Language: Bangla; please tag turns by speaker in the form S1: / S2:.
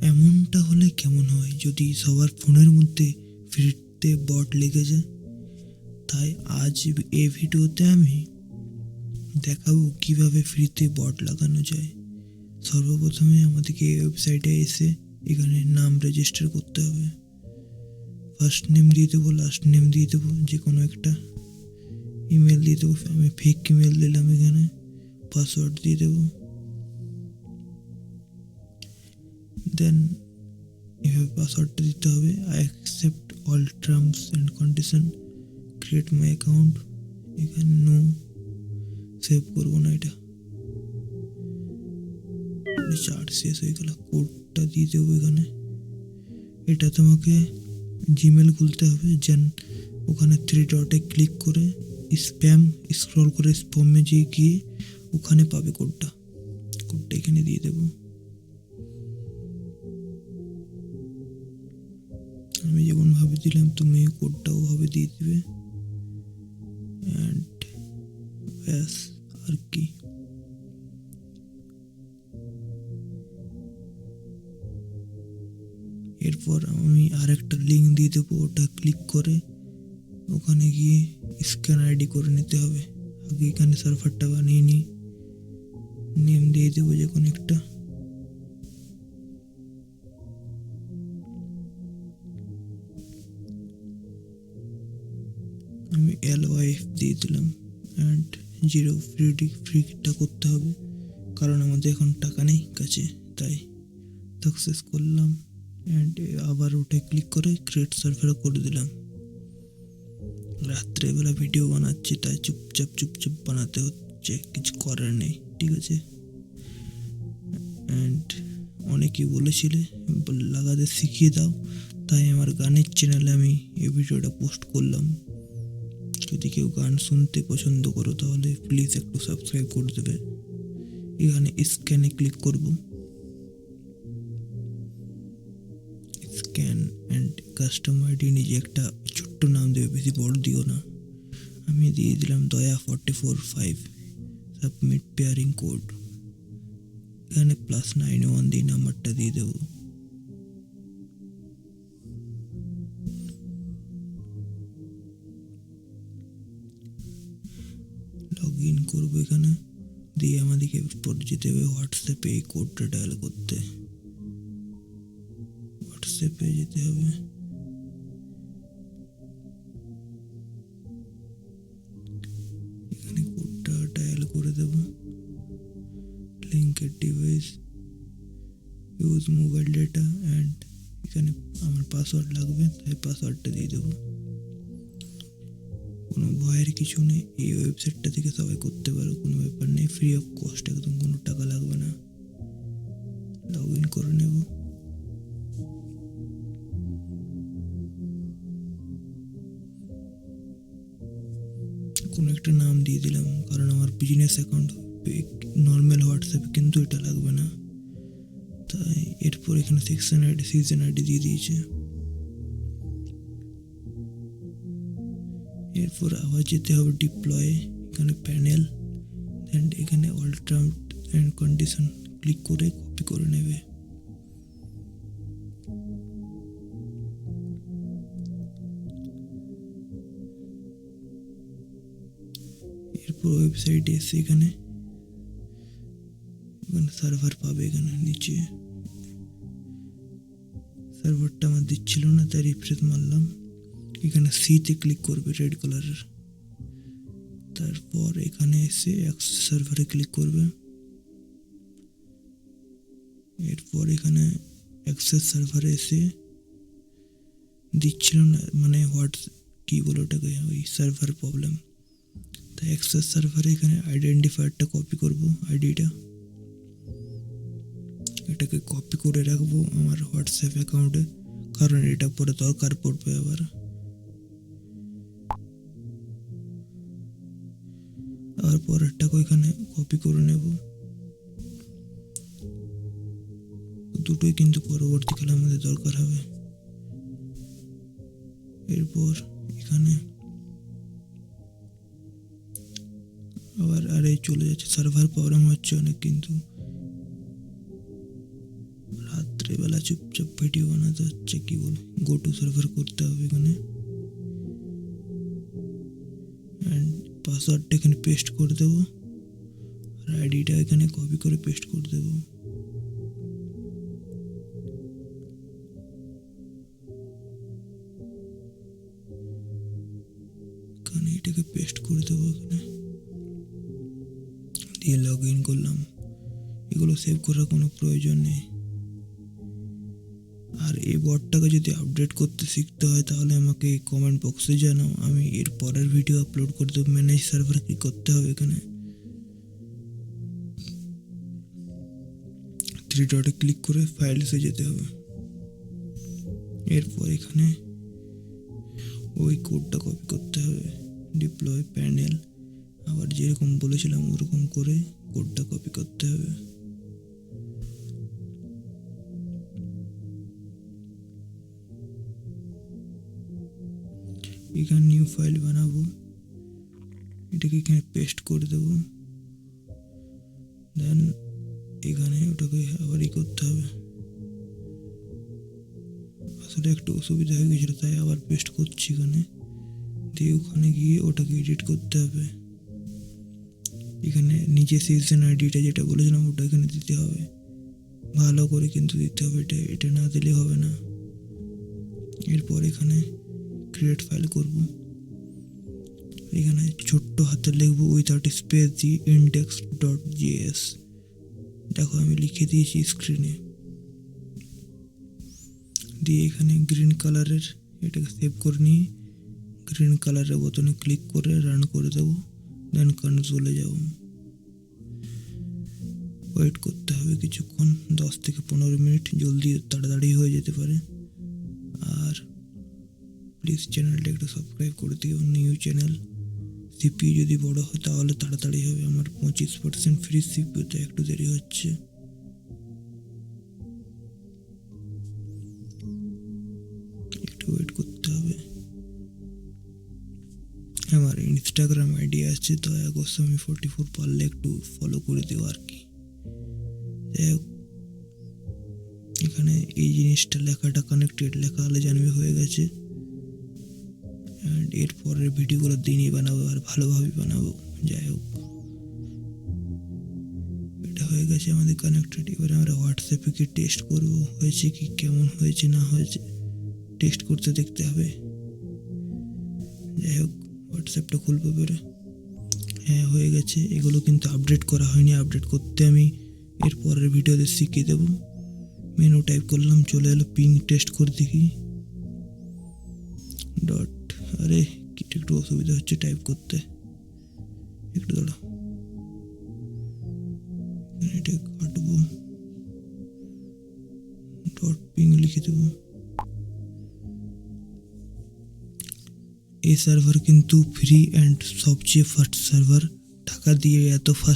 S1: এমনটা হলে কেমন হয় যদি সবার ফোনের মধ্যে ফ্রিতে বট লেগে যায়? তাই আজ এই ভিডিওতে আমি দেখাবো কিভাবে ফ্রিতে বট লাগানো যায়। সর্বপ্রথমে আমাদেরকে এই ওয়েবসাইটে এসে এখানে নাম রেজিস্টার করতে হবে। ফার্স্ট নেম দিয়ে দেবো, লাস্ট নেম দিয়ে দেবো, যে কোনো একটা। ইমেল দিয়ে দেবো, আমি ফেক ইমেল দিলাম। এখানে পাসওয়ার্ড দিয়ে দেবো। দেন এভাবে পাসওয়ার্ডটা দিতে হবে। I accept all terms and condition, create my account. এখানে নো, সেভ করবো না এটা। চার্জ শেষ হয়ে গেল, কোডটা দিয়ে দেবো এখানে। এটা তোমাকে জিমেল খুলতে হবে। যেন ওখানে 3 ডটে ক্লিক করে স্প্যাম স্ক্রল করে স্প্যামে গিয়ে ওখানে পাবে কোডটা এখানে দিয়ে দেবো। আমি যেমন ভাবে দিলাম তুমি কোডটা ওভাবে দিয়ে দিবে। অ্যান্ড ব্যাস, আর কি। এরপর আমি আরেকটা লিঙ্ক দিয়ে দেবো, ওটা ক্লিক করে ওখানে গিয়ে স্ক্যান আইডি করে নিতে হবে। আগে এখানে সার্ভারটা বানিয়ে নিই। নেম দিয়ে দেবো যে কোনো একটা। আমি LYF দিয়ে দিলাম। অ্যান্ড 0 ফ্রিটা করতে হবে, কারণ আমাদের এখন টাকা নেই কাছে, তাই সাকসেস করলাম। অ্যান্ড আবার ওটা ক্লিক করে ক্রিয়েট সার্ভার করে দিলাম। রাত্রেবেলা ভিডিও বানাচ্ছি, তাই চুপচাপ বানাতে হচ্ছে, কিছু করার নেই, ঠিক আছে। অ্যান্ড অনেকেই বলেছিলে লাগাতে শিখিয়ে দাও, তাই আমার গানের চ্যানেলে আমি এই ভিডিওটা পোস্ট করলাম। যদি কেউ গান শুনতে পছন্দ করো তাহলে প্লিজ একটু সাবস্ক্রাইব করে দেবে। এখানে স্ক্যানে ক্লিক করব। স্ক্যান অ্যান্ড কাস্টম আইডি, নিজে একটা ছোট্ট নাম দেবে, বেশি বড় দিও না। আমি দিয়ে দিলাম দয়া 445। Submit pairing code. এখানে +91 দিয়ে নাম্বারটা দিয়ে দেবো। লগ ইন করবো এখানে, দিয়ে আমাদেরকে পরে যেতে হবে হোয়াটসঅ্যাপে এই কোডটা ডায়াল করতে। হোয়াটসঅ্যাপে যেতে হবে। এখানে কোডটা ডায়াল করে দেব। লিঙ্কের device, use mobile data, and এখানে আমার পাসওয়ার্ড লাগবে, তাই পাসওয়ার্ডটা দিয়ে দেবো। কোনো ভয়ের কিছু নেই, এই ওয়েবসাইটটা থেকে সবাই করতে পারো, কোনো ব্যাপার নেই, ফ্রি অফ কস্ট, একদম কোনো টাকা লাগবে না। লগ ইন করে নেব। কোনো একটা নাম দিয়ে দিলাম, কারণ আমার বিজনেস অ্যাকাউন্ট, নর্মাল হোয়াটসঅ্যাপে কিন্তু এটা লাগবে না, তাই। এরপর এখানে সিজন আইডি দিয়ে দিয়েছে। এরপর আবার যেতে হবে ডিপ্লয়ে, এখানে প্যানেল, অ্যান্ড এখানে all terms and condition click করে কপি করে নেবে। এরপর ওয়েবসাইটে এসে এখানে সার্ভার পাবে, এখানে নিচে সার্ভারটা আমার দিচ্ছিল না, তাই রিফ্রেশ মারলাম। এখানে সিতে ক্লিক করবে রেড কালারের। তারপর এখানে এসে সার্ভারে ক্লিক করবে। এরপর এখানে অ্যাক্সেস সার্ভারে এসে দিচ্ছিল না, মানে কি বলে ওটাকে, ওই সার্ভার প্রবলেম, তাই অ্যাক্সেস সার্ভারে এখানে আইডেন্টিফায়ারটা কপি করব, আইডিটা। এটাকে কপি করে রাখবো আমার হোয়াটসঅ্যাপ অ্যাকাউন্টে, কারণ এটা পরে দরকার পড়বে আবার। আর পরেরটাকে এখানে কপি করে নেব। দুটোই কিন্তু পরবর্তীকালে আমাদের দরকার হবে। এরপর এখানে আবার চলে যাচ্ছে, সার্ভার প্রবলেম হচ্ছে অনেক, কিন্তু চুপচাপ ভিডিও বানাতে হচ্ছে, কি বল, গো টু সার্ভার করতে হবে এখানে, অ্যান্ড পাসওয়ার্ডটা এখানে পেস্ট করে দেবো, আর আইডিটা এখানে কপি করে পেস্ট করে দেবো। এখানে এটাকে পেস্ট করে দেবো এখানে, দিয়ে লগ ইন করলাম। এগুলো সেভ করার কোনো প্রয়োজন নেই। আর এই বটটাকে যদি আপডেট করতে শিখতে হয় তাহলে আমাকে কমেন্ট বক্সে জানাও, আমি এর পরের ভিডিও আপলোড করে দেবো। ম্যানেজ সার্ভার কি করতে হবে, এখানে 3 ডটে ক্লিক করে ফাইলসে যেতে হবে। এরপর এখানে ওই কোডটা কপি করতে হবে, ডিপ্লয় প্যানেল, আবার যেরকম বলেছিলাম ওরকম করে কোডটা কপি করতে হবে। এখানে নিউ ফাইল বানাবো, এটাকে এখানে পেস্ট করে দেবো, দেন এখানে ওটাকে আবার করতে হবে। আসলে একটু অসুবিধা হয়ে গেছিলো তাই আবার পেস্ট করছি এখানে, দিয়ে ওখানে গিয়ে ওটাকে এডিট করতে হবে। এখানে নিচে সিজন আইডিটা যেটা বলেছিলাম ওটা এখানে দিতে হবে, ভালো করে কিন্তু দিতে হবে, এটা না দিলে হবে না। এরপর এখানে ক্রিয়েট ফাইল করব, এখানে ছোট্ট হাতে লিখবো উইথাউট স্পেস দি index.js। দেখো আমি লিখে দিয়েছি স্ক্রিনে। দিয়ে এখানে গ্রিন কালারের এটাকে সেভ করে নিয়ে গ্রিন কালারের বোতামে ক্লিক করে রান করে দেবো, দেন কনসোলে যাব। ওয়েট করতে হবে কিছুক্ষণ, 10 থেকে 15 মিনিট, জলদি তাড়াতাড়ি হয়ে যেতে পারে। আর প্লিজ চ্যানেলটা একটু সাবস্ক্রাইব করে দিও, নিউ চ্যানেল। সিপিইউ যদি বড় হয় তাহলে তাড়াতাড়ি হবে, আমার 25% ফ্রি সিপিইউতে একটু দেরি হচ্ছে। একটু ওয়েট করতে হবে। আমার ইনস্টাগ্রাম আইডি আছে দয়া গোস্বামী 44, পারলে একটু ফলো করে দিও আর কি। যাই হোক, এখানে এই জিনিসটা লেখাটা কানেক্টেড লেখা হলে জানবে হয়ে গেছে। অ্যান্ড এরপরের ভিডিওগুলো দিনই বানাবো আর ভালোভাবে বানাবো। যাই হোক, এটা হয়ে গেছে আমাদের কানেক্টেড। এবারে আমরা হোয়াটসঅ্যাপে কি টেস্ট করবো হয়েছে কি, কেমন হয়েছে না হয়েছে টেস্ট করতে দেখতে হবে। যাই হোক, হোয়াটসঅ্যাপটা খুলবো এবারে। হ্যাঁ হয়ে গেছে। এগুলো কিন্তু আপডেট করা হয়নি, আপডেট করতে আমি এর পরের ভিডিওতে শিখিয়ে দেবো। মেনু টাইপ করলাম, চলে এলো, পিং টেস্ট করে দেখি ডট। আরে কিটা একটু অসুবিধা হচ্ছে টাইপ করতে, একটু দাঁড়া, এটা কাটবো, ডট পিং লিখে দেবো। এই সার্ভার কিন্তু ফ্রি অ্যান্ড সবচেয়ে ফাস্ট সার্ভার, টাকা দিয়ে এত ফাস্ট